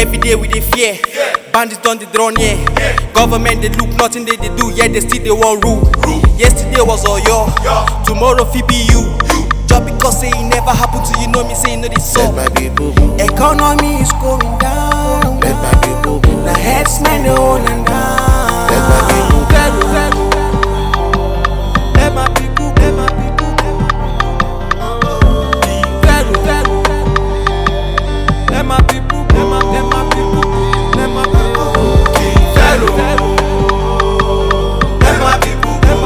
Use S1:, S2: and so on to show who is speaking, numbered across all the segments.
S1: Every day we dey fear. Bandits done the draw near. Government they look, nothing they do, yet they still they want rule. Yesterday was all your, tomorrow fit be you. Just because say it never happened to you, know me say you know this song. Economy is going down. The headsmen they on and down. Let my people, let my people. Let my people, let my people, let my people. Let my people, let my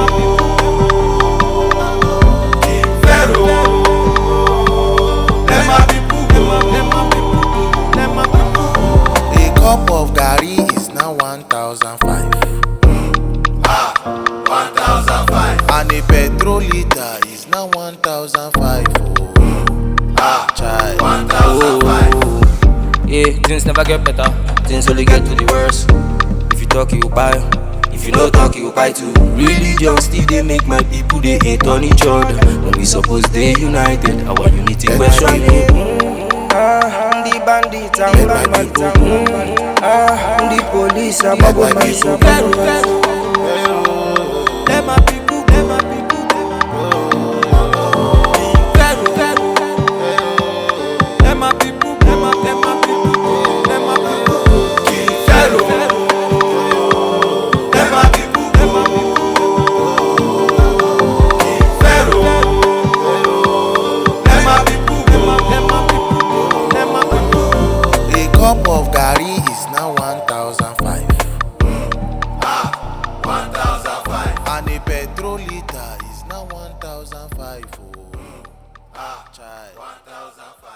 S1: people. Let my people, let my people.
S2: A cup of gari is now 1,005.
S3: 1,005.
S2: And a petrol liter is now 1,005. Child.
S3: 1,005.
S4: Yeah, things never get better, things only get to the worst. If you talk, you buy. If you no talk, you buy too. Religion still they make my people they hate on each other. When we suppose they united, our unity question. The bandits and bad the police and bad man.
S1: Let my people, let my people. Let my people, let my people. Let my people.
S3: Let my people, let my people. Let my people,
S1: Let my people.
S2: A cup of gari is now 1,005.
S3: 1,005.
S2: And a petrol liter is now 1,005. Child.
S3: 1,005.